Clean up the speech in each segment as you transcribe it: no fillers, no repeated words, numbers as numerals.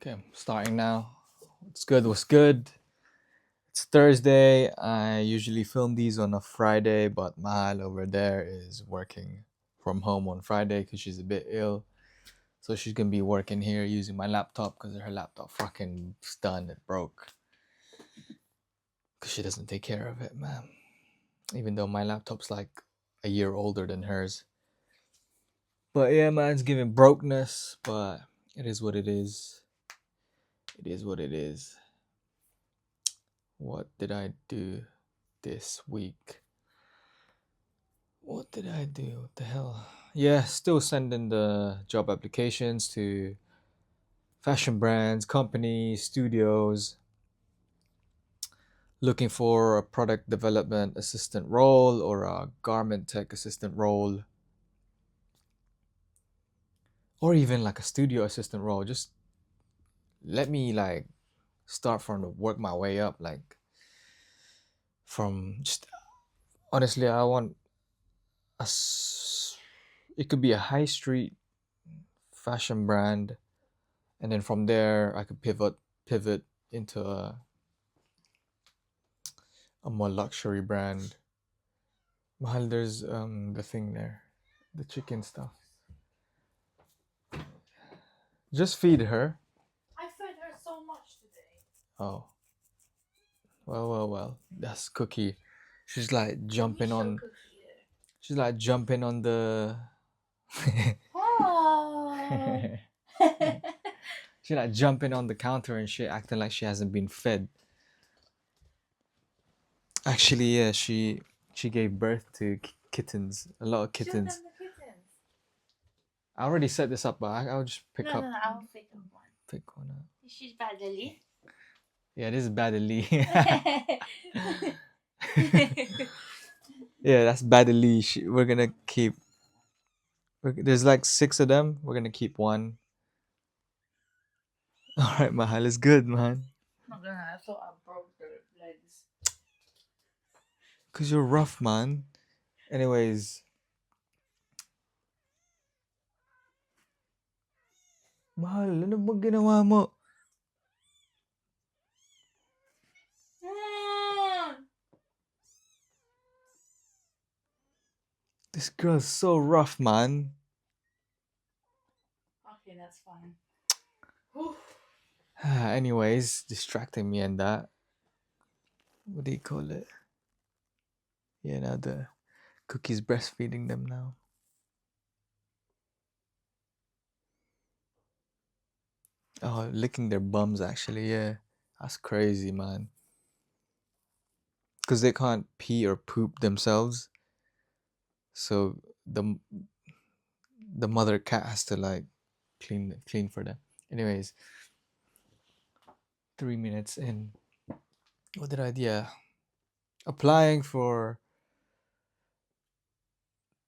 Okay, I'm starting now. What's good? What's good? It's Thursday. I usually film these on a Friday, but Mahal over there is working from home on Friday because she's a bit ill. So she's gonna be working here using my laptop because her laptop fucking done. It broke because she doesn't take care of it, man. Even though my laptop's like a year older than hers. But yeah, man, it's giving brokenness, but it is what it is. It is what it is. What did I do this week? What did I do? What the hell? Yeah, still sending the job applications to fashion brands, companies, studios, looking for a product development assistant role or a garment tech assistant role, or even like a studio assistant role. Just let me like start from the work my way up, like from just honestly, I want it could be a high street fashion brand, and then from there I could pivot into a more luxury brand. Mahal, there's the thing there, the chicken stuff. Just feed her. I fed her so much today. Oh, well. That's Cookie. She's like jumping on. She's like jumping on the. Oh. She's like jumping on the counter and shit, acting like she hasn't been fed. Actually, yeah, she gave birth to kittens, a lot of Show them kittens. the kittens. I already set this up, but I'll just pick No, up. no, I'll pick up one. Pick one up. She's bad, Lily. Yeah, this is Badly. Yeah, that's Badly. We're gonna keep. There's like 6 of them. We're gonna keep one. All right, Mahal is good, man. Not gonna lie, I thought I broke their legs. Cause you're rough, man. Anyways, Mahal, ano ba ginawa mo? This girl's so rough, man. Okay, that's fine. Anyways, distracting me and that. What do you call it? Yeah, now the Cookie's breastfeeding them now. Oh, licking their bums actually, yeah. That's crazy, man. Because they can't pee or poop themselves. So the mother cat has to like clean for them. Anyways, 3 minutes in. What did I do? Yeah. Applying for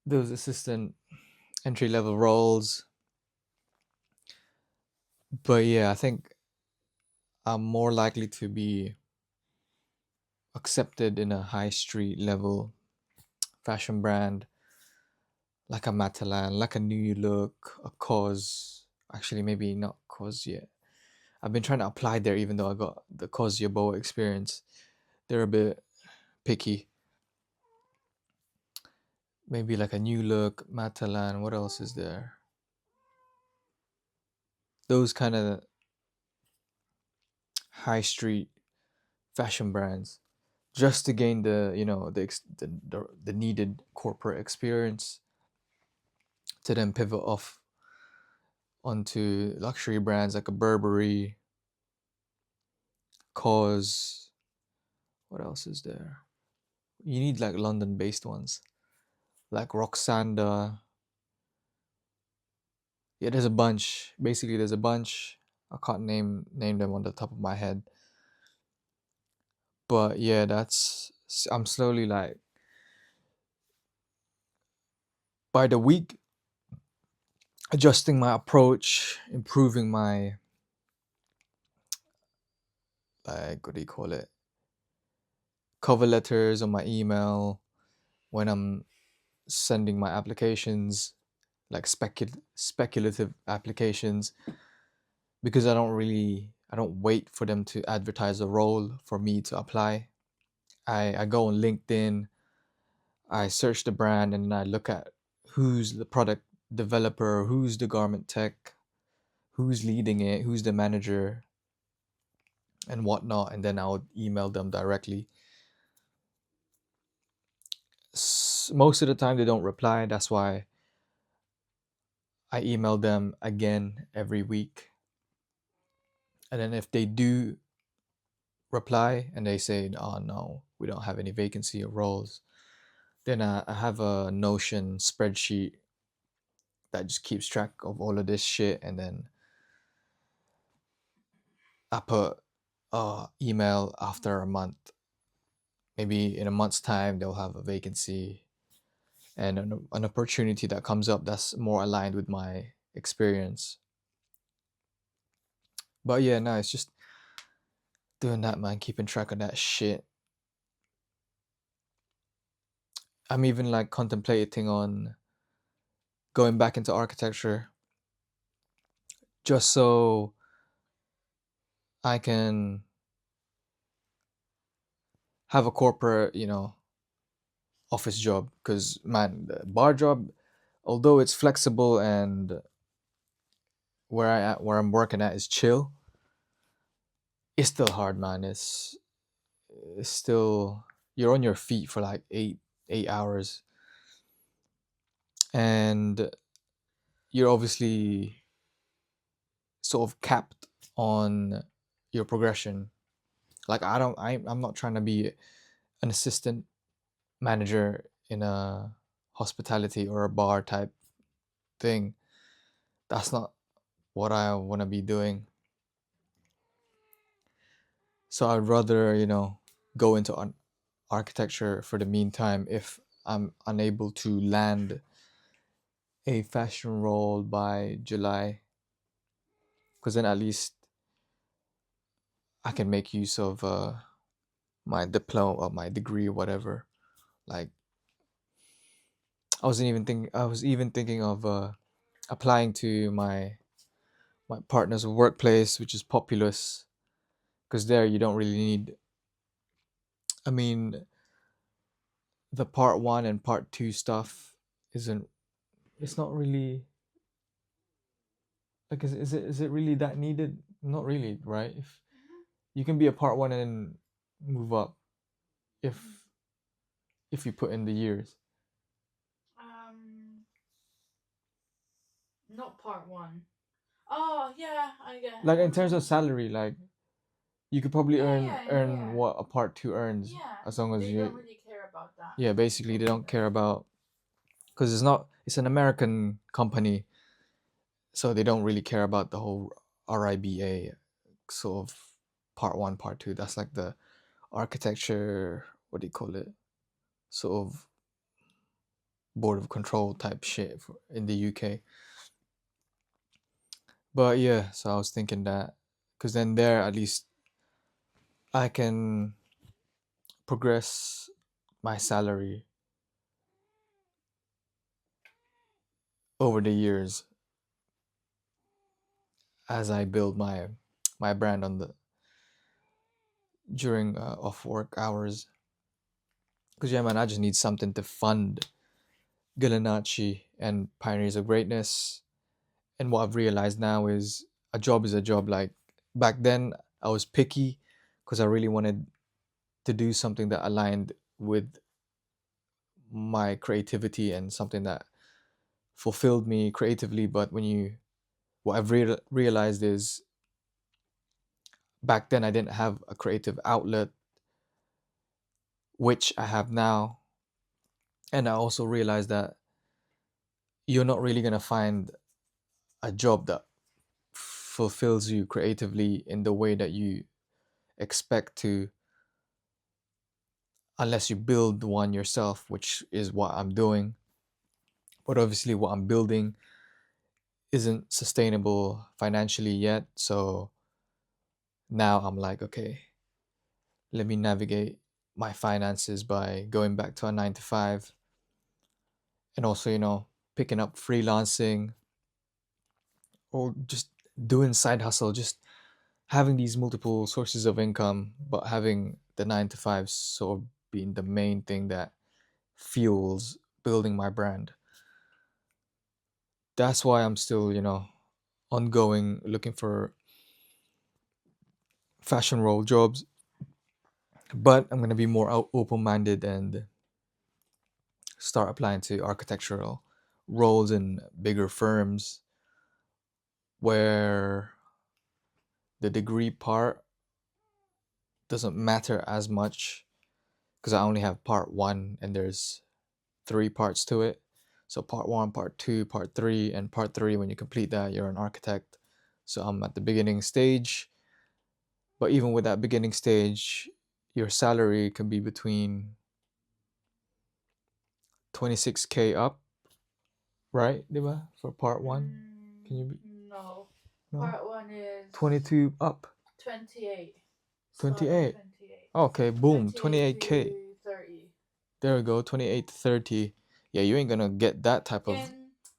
those assistant entry level roles. But yeah, I think I'm more likely to be accepted in a high street level fashion brand like a Matalan, like a New Look, a Cause. Actually, maybe not Cause yet. I've been trying to apply there even though I got the Cause Yaboa experience. They're a bit picky. Maybe like a New Look, Matalan. What else is there? Those kind of high street fashion brands, just to gain the the needed corporate experience to then pivot off onto luxury brands like a Burberry, Cause. What else is there? You need like London-based ones, like Roxanda. Yeah, there's a bunch. Basically, there's a bunch. I can't name them on the top of my head. But yeah, I'm slowly like by the week adjusting my approach, improving my like what do you call it? Cover letters on my email when I'm sending my applications, like speculative applications. because I don't wait for them to advertise a role for me to apply. I go on LinkedIn, I search the brand, and then I look at who's the product developer, who's the garment tech, who's leading it, who's the manager, and whatnot, and then I'll email them directly. Most of the time they don't reply. That's why I email them again every week. And then if they do reply and they say, "Oh no, we don't have any vacancy or roles," then I have a Notion spreadsheet that just keeps track of all of this shit, and then I put email after a month. Maybe in a month's time they'll have a vacancy and an opportunity that comes up that's more aligned with my experience. But yeah, no, it's just doing that, man, keeping track of that shit. I'm even like contemplating on going back into architecture just so I can have a corporate, office job. Because, man, the bar job, although it's flexible and where I'm working at is chill, it's still hard, man. It's still, you're on your feet for like 8 hours, and you're obviously sort of capped on your progression. Like I'm not trying to be an assistant manager in a hospitality or a bar type thing. That's not what I want to be doing. So I'd rather, go into architecture for the meantime if I'm unable to land a fashion role by July, because then at least I can make use of my diploma or my degree or whatever. Like I was even thinking of applying to my partner's workplace, which is Populous, because there you don't really need. I mean, the part one and part two stuff isn't. It's not really like is it really that needed? Not really, right? If you can be a part one and move up if if you put in the years. Um, not part one. Oh yeah, I get. Like in terms of salary, like you could probably Yeah, earn yeah, yeah, earn yeah. what a part two earns Yeah, as long as they you. don't really care about that. Yeah, basically they don't care about, because it's an American company, so they don't really care about the whole RIBA sort of part one, part two. That's like the architecture, what do you call it? Sort of board of control type shit in the UK. But yeah, so I was thinking that because then there at least I can progress my salary over the years as I build my brand on the during off work hours. Because yeah, man, I just need something to fund Galanacci and Pioneers of Greatness. And what I've realized now is a job is a job. Like back then, I was picky because I really wanted to do something that aligned with my creativity and something that fulfilled me creatively. But what I've realized is back then I didn't have a creative outlet, which I have now. And I also realized that you're not really going to find a job that fulfills you creatively in the way that you expect to, unless you build one yourself, which is what I'm doing. But obviously, what I'm building isn't sustainable financially yet. So now I'm like, okay, let me navigate my finances by going back to a 9 to 5, and also, picking up freelancing or just doing side hustle, just having these multiple sources of income, but having the 9 to 5 sort of being the main thing that fuels building my brand. That's why I'm still, ongoing looking for fashion role jobs, but I'm going to be more open minded and start applying to architectural roles in bigger firms where the degree part doesn't matter as much because I only have part one and there's 3 parts to it. So part one, part two, part three, and part three, when you complete that, you're an architect. So I'm at the beginning stage. But even with that beginning stage, your salary can be between 26K up, right, Diba? For part one? Can you be? No. No? Part one is 22 up. 28. 28. 28. Okay, boom, 28 28K. to 30. There we go, 28 to 30. Yeah, you ain't gonna get that type of.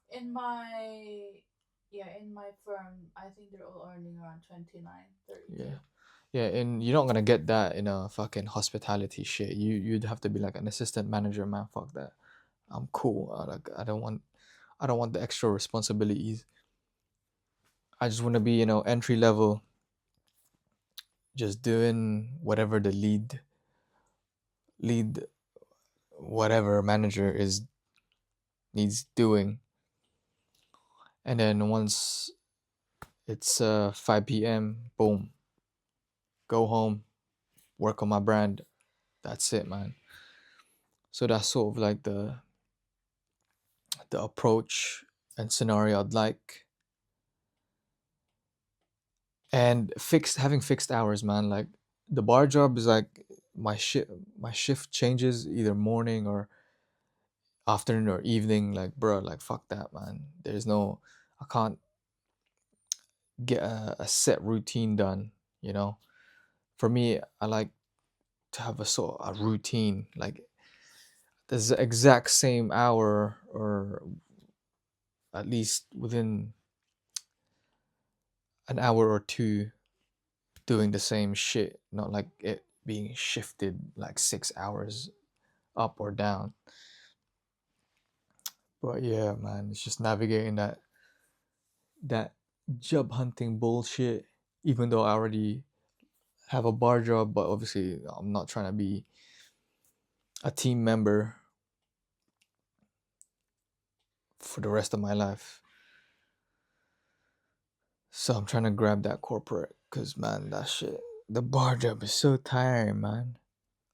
In my in my firm, I think they're all earning around 29, 30K. Yeah. Yeah, and you're not gonna get that in a fucking hospitality shit. You'd have to be like an assistant manager, man. Fuck that. I'm cool. I don't want the extra responsibilities. I just want to be, entry level, just doing whatever the lead whatever manager is needs doing. And then once it's 5 p.m., boom, go home, work on my brand. That's it, man. So that's sort of like the approach and scenario I'd like. And having fixed hours, man. Like the bar job is like my shift changes either morning or afternoon or evening. Like, bro, like fuck that, man. I can't get a set routine done, you know. For me, I like to have a routine, like the exact same hour, or at least within an hour or two, doing the same shit, not like it being shifted like 6 hours up or down. But yeah, man, it's just navigating that job hunting bullshit. Even though I already have a bar job, but obviously I'm not trying to be a team member for the rest of my life. So I'm trying to grab that corporate, cause man, that shit, the bar job is so tiring, man.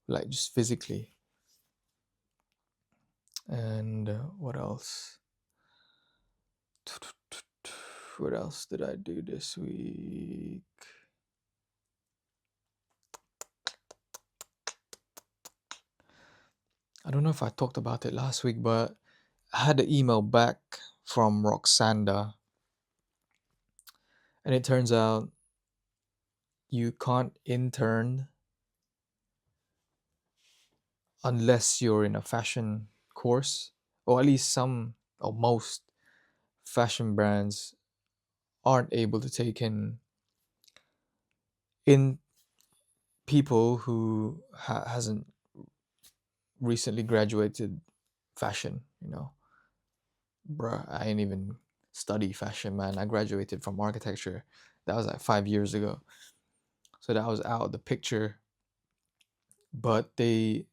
Like just physically. And what else? What else did I do this week? I don't know if I talked about it last week, but I had an email back from Roxanda, and it turns out you can't intern unless you're in a fashion course, or at least some or most fashion brands aren't able to take in people who hasn't recently graduated fashion. Bruh, I ain't even study fashion, man. I graduated from architecture. That was like 5 years ago. So that was out of the picture. But I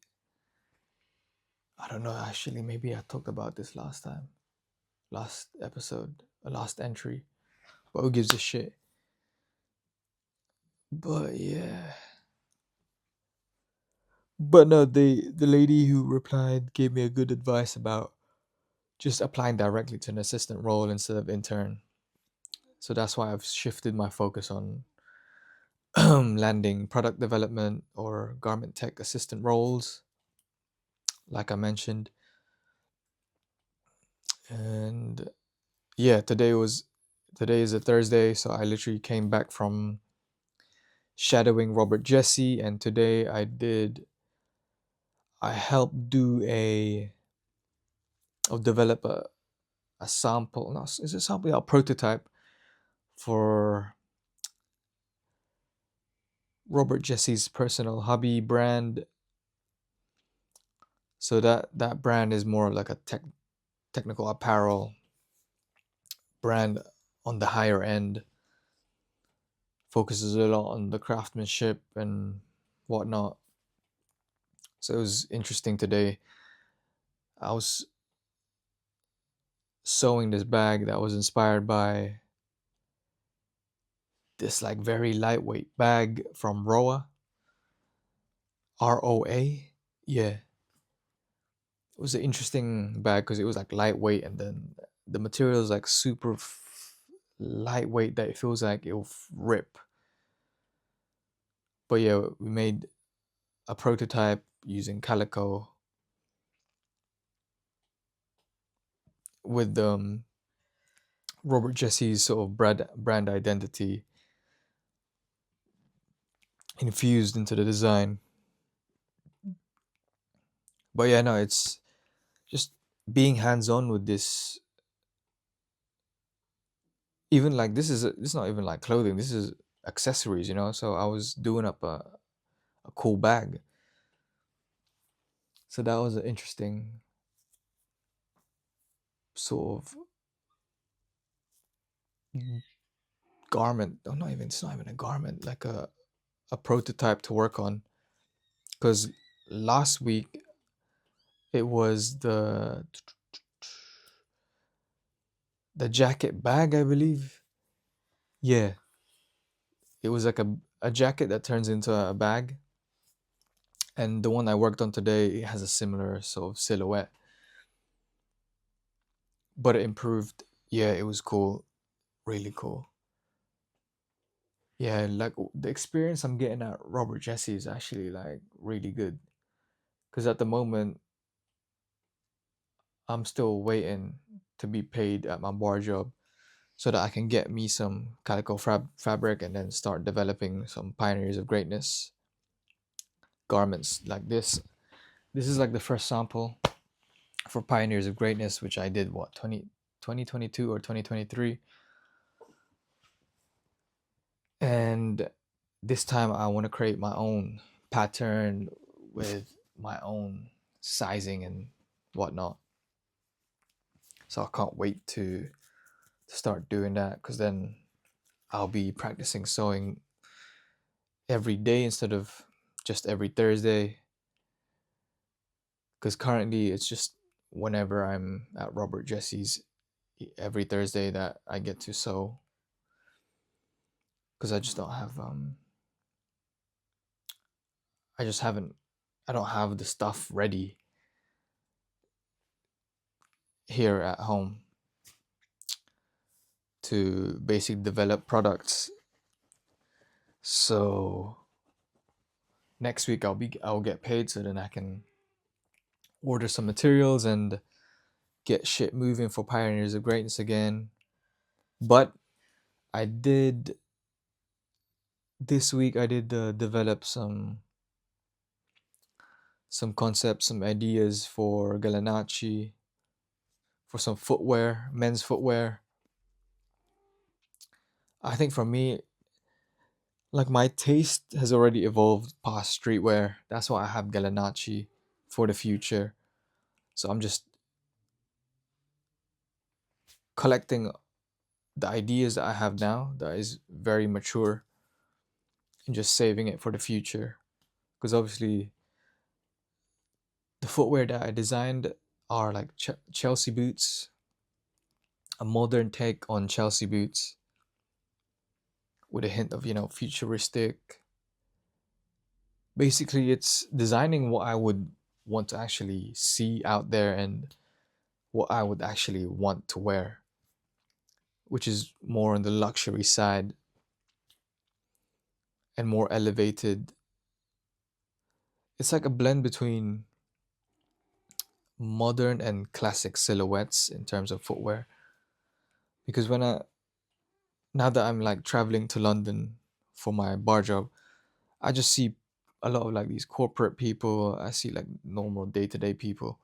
don't know, actually, maybe I talked about this last episode, last entry. But who gives a shit? But yeah. But no, the lady who replied gave me a good advice about just applying directly to an assistant role instead of intern. So that's why I've shifted my focus on landing product development or garment tech assistant roles, like I mentioned. And yeah, today is a Thursday, so I literally came back from shadowing Robert Jesse, and today I helped do or develop a sample. No, is it sample? Yeah, a prototype for Robert Jesse's personal hobby brand. So that brand is more like a technical apparel brand on the higher end, focuses a lot on the craftsmanship and whatnot. So it was interesting today. I was sewing this bag that was inspired by this like very lightweight bag from ROA. Yeah, it was an interesting bag because it was like lightweight, and then the material is like super lightweight that it feels like it'll rip. But yeah, we made a prototype using calico with Robert Jesse's sort of brand identity infused into the design. But yeah, no, it's just being hands on with this. Even like this is not even like clothing. This is accessories, you know. So I was doing up a cool bag. So that was an interesting sort of garment. Oh, not even. It's not even a garment. Like a prototype to work on. Because last week it was the jacket bag, I believe. Yeah, it was like a jacket that turns into a bag. And the one I worked on today has a similar sort of silhouette, but it improved. Yeah, it was cool, really cool. Yeah, like the experience I'm getting at Robert Jesse is actually like really good. Because at the moment, I'm still waiting to be paid at my bar job so that I can get me some calico fabric and then start developing some Pioneers of Greatness garments like this. This is like the first sample for Pioneers of Greatness, which I did what 2022 or 2023. And this time I want to create my own pattern with my own sizing and whatnot. So I can't wait to start doing that, because then I'll be practicing sewing every day instead of just every Thursday. Because currently it's just whenever I'm at Robert Jesse's every Thursday that I get to sew, because I just don't have I just haven't I don't have the stuff ready here at home to basically develop products. So next week I'll get paid, so then I can order some materials and get shit moving for Pioneers of Greatness again. But I did this week I did develop some concepts, some ideas for Galanacci, for some footwear, men's footwear. I think for me, like my taste has already evolved past streetwear. That's why I have Galanacci for the future. So I'm just collecting the ideas that I have now that is very mature and just saving it for the future. Because obviously, the footwear that I designed are like Chelsea boots, a modern take on Chelsea boots with a hint of, futuristic. Basically, it's designing what I would want to actually see out there and what I would actually want to wear, which is more on the luxury side and more elevated. It's like a blend between modern and classic silhouettes in terms of footwear. Because now that I'm like traveling to London for my bar job, I just see a lot of like these corporate people. I see like normal day to day people,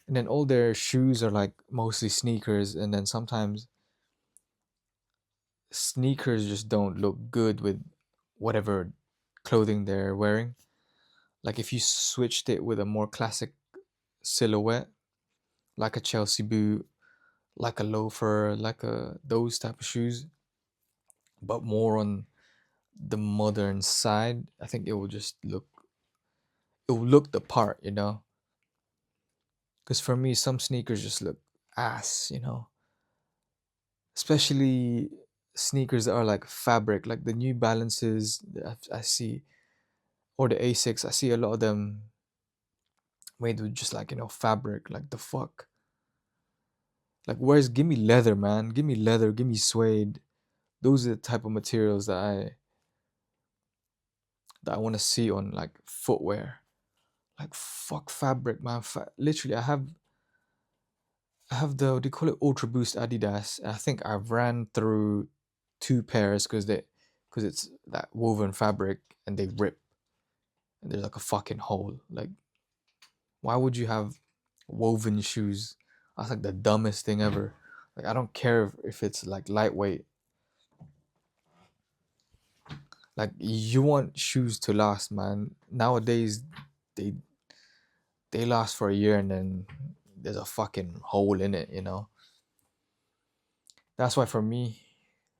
and then all their shoes are like mostly sneakers, and then sometimes sneakers just don't look good with whatever clothing they're wearing. Like if you switched it with a more classic silhouette, like a Chelsea boot, like a loafer, like a those type of shoes, but more on the modern side, I think it will look the part, you know. Because for me, some sneakers just look ass, you know. Especially sneakers that are like fabric, like the New Balances that I see, or the Asics. I see a lot of them made with just like, you know, fabric. Like the fuck. Like where's give me leather, man? Give me leather. Give me suede. Those are the type of materials that I want to see on like footwear. Like fuck fabric, man. Literally, I have the what do you call it, Ultra Boost Adidas. I think I've ran through two pairs because it's that woven fabric and they rip and there's like a fucking hole. Like, why would you have woven shoes? That's like the dumbest thing ever. Like, I don't care if it's like lightweight. Like, you want shoes to last, man. Nowadays, they they last for a year and then there's a fucking hole in it, you know. That's why for me,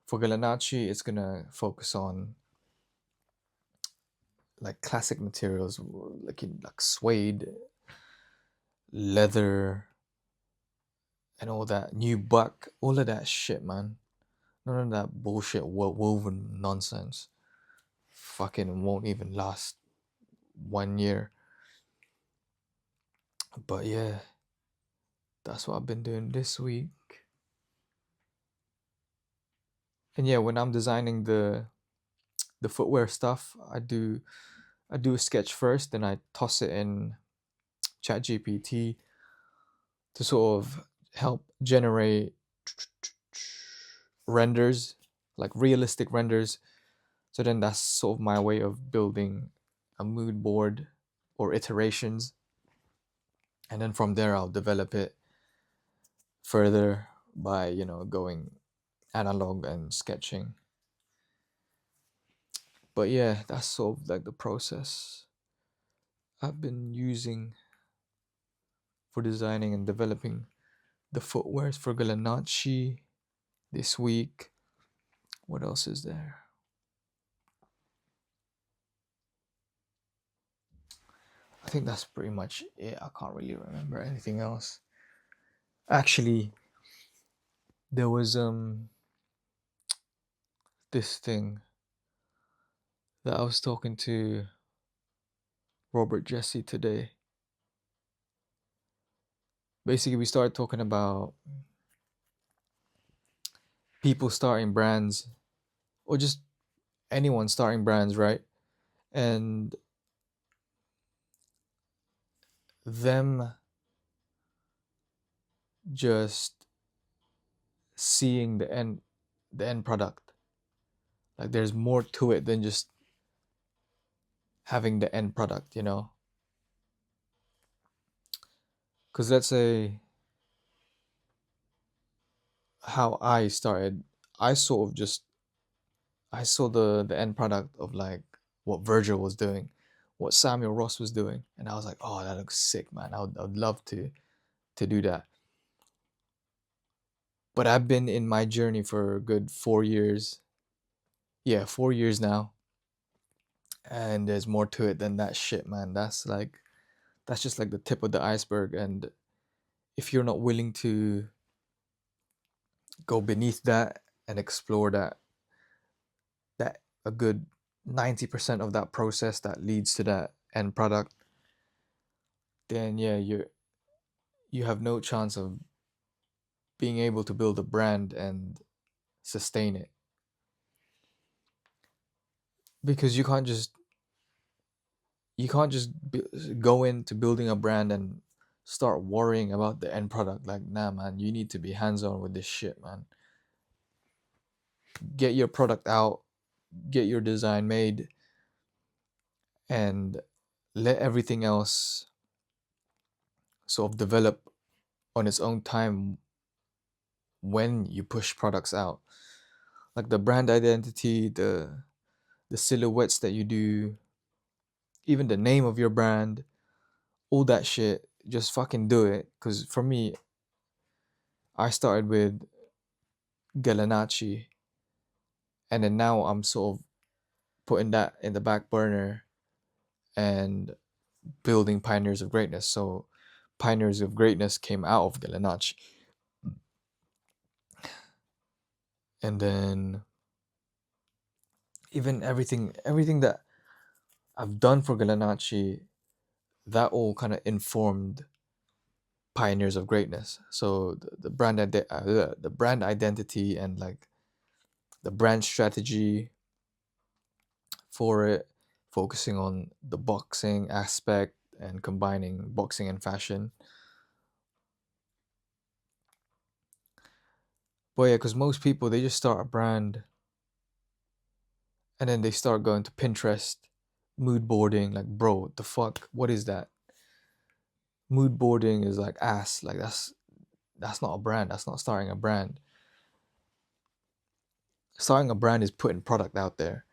for Galanacci, it's gonna focus on like classic materials, like suede, leather, and all that new buck, all of that shit, man. None of that bullshit woven nonsense. Fucking won't even last 1 year. But yeah, that's what I've been doing this week. And yeah, when I'm designing the footwear stuff, I do a sketch first, then I toss it in ChatGPT to sort of help generate renders, like realistic renders. So then that's sort of my way of building a mood board or iterations. And then from there, I'll develop it further by, you know, going analog and sketching. But yeah, that's sort of like the process I've been using for designing and developing the footwears for Galanacci this week. What else is there? I think that's pretty much it. I can't really remember anything else. Actually, there was this thing that I was talking to Robert Jesse today. Basically, we started talking about people starting brands or just anyone starting brands, right? And them just seeing the end product. Like there's more to it than just having the end product, you know? Cuz let's say how I started, I sort of just I saw the end product of like what Virgil was doing, what Samuel Ross was doing, and I was like, "Oh, that looks sick, man. I would love to do that." But I've been in my journey for a good 4 years. Yeah, 4 years now. And there's more to it than that shit, man. That's just like the tip of the iceberg. And if you're not willing to go beneath that and explore that a good 90% of that process that leads to that end product, then yeah, you have no chance of being able to build a brand and sustain it. Because you can't just go into building a brand and start worrying about the end product. Like, nah, man, you need to be hands on with this shit, man. Get your product out, get your design made, and let everything else sort of develop on its own time when you push products out. Like the brand identity, the silhouettes that you do, even the name of your brand, all that shit. Just fucking do it. Because for me, I started with Galanacci, and then now I'm sort of putting that in the back burner and building Pioneers of Greatness. So Pioneers of Greatness came out of Galanacci. And then even everything that I've done for Galanacci, that all kind of informed Pioneers of Greatness. So the brand identity and like the brand strategy for it, focusing on the boxing aspect and combining boxing and fashion. But yeah, because most people they just start a brand and then they start going to Pinterest, mood boarding. Like, bro, the fuck, what is that? Mood boarding is like ass. Like that's not a brand. That's not starting a brand. Starting a brand is putting product out there,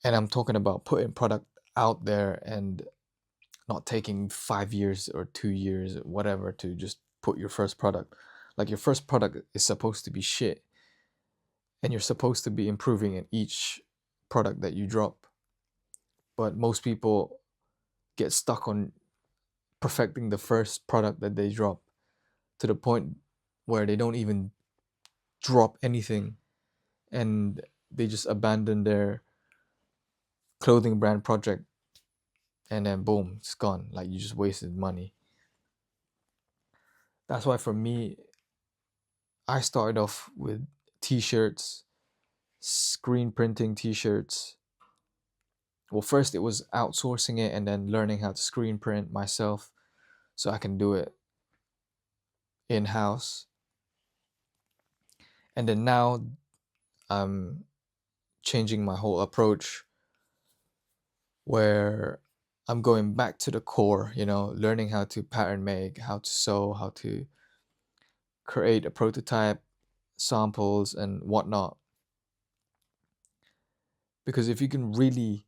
and I'm talking about putting product out there and not taking 5 years or 2 years, whatever, to just put your first product. Like your first product is supposed to be shit, and you're supposed to be improving in each product that you drop. But most people get stuck on perfecting the first product that they drop to the point where they don't even drop anything and they just abandon their clothing brand project and then boom, it's gone. Like you just wasted money. That's why for me, I started off with t-shirts, screen printing t-shirts. Well, first it was outsourcing it and then learning how to screen print myself so I can do it in-house. And then now I'm changing my whole approach where I'm going back to the core, learning how to pattern make, how to sew, how to create a prototype, samples, and whatnot. Because if you can really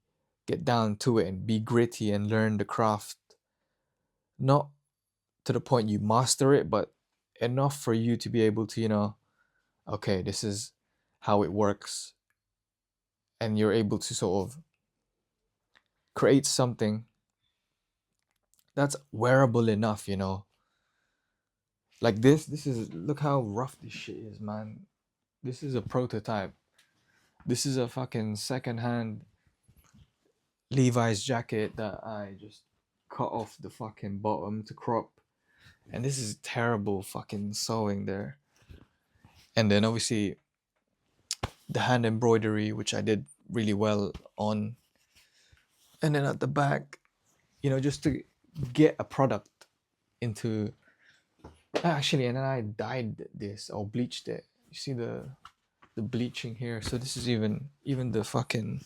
get down to it and be gritty and learn the craft, not to the point you master it, but enough for you to be able to, okay, this is how it works. And you're able to sort of create something that's wearable enough. Like this is, look how rough this shit is, man. This is a prototype. This is a fucking secondhand Levi's jacket that I just cut off the fucking bottom to crop. And this is terrible fucking sewing there. And then obviously the hand embroidery, which I did really well on. And then at the back, just to get a product into, actually, and then I dyed this or bleached it. You see the bleaching here. So this is even the fucking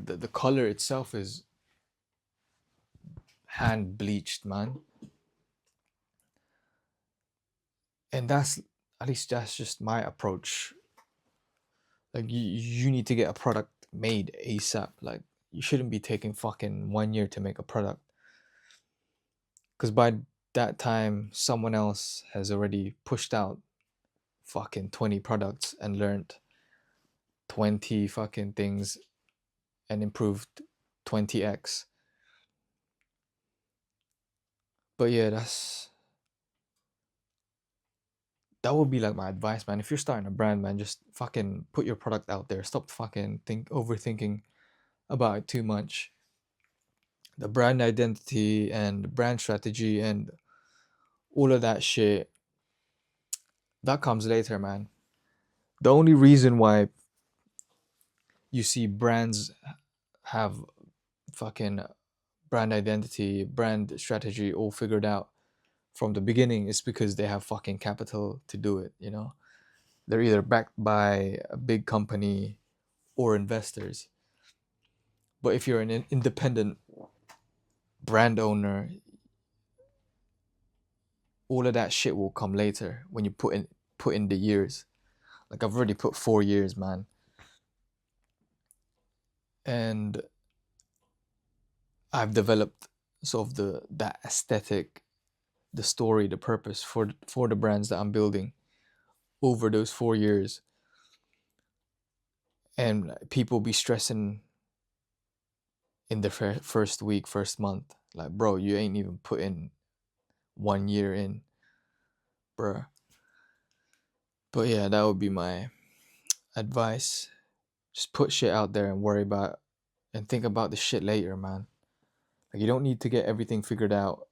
the color itself is hand bleached, man. And that's, at least that's just my approach. Like you need to get a product made ASAP. Like you shouldn't be taking fucking 1 year to make a product, because by that time someone else has already pushed out fucking 20 products and learned 20 fucking things and improved 20x. But yeah, that would be like my advice, man. If you're starting a brand, man, just fucking put your product out there. Stop fucking overthinking about it too much. The brand identity and brand strategy and all of that shit, that comes later, man. The only reason why you see brands have fucking brand identity, brand strategy all figured out from the beginning is because they have fucking capital to do it. They're either backed by a big company or investors. But if you're an independent brand owner, all of that shit will come later when you put in the years. Like I've already put 4 years, man. And I've developed sort of that aesthetic, the story, the purpose for the brands that I'm building over those 4 years. And people be stressing in the first week, first month, like, bro, you ain't even put in 1 year in, bruh. But yeah, that would be my advice. Just put shit out there and worry about and think about the shit later, man. Like, you don't need to get everything figured out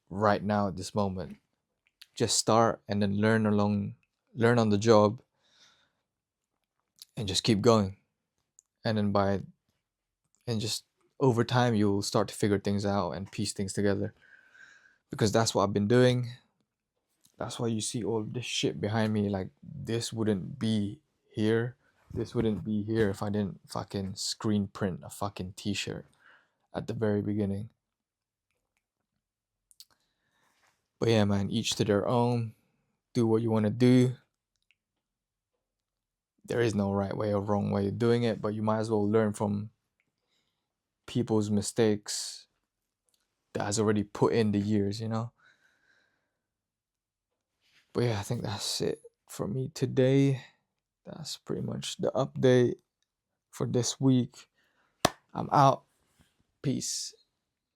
right now at this moment. Just start and then learn on the job, and just keep going. And then and just over time, you'll start to figure things out and piece things together. Because that's what I've been doing. That's why you see all this shit behind me. Like, this wouldn't be here. This wouldn't be here if I didn't fucking screen print a fucking t-shirt at the very beginning. But yeah, man, each to their own. Do what you want to do. There is no right way or wrong way of doing it, but you might as well learn from people's mistakes that has already put in the years, you know? But yeah, I think that's it for me today. That's pretty much the update for this week. I'm out. Peace.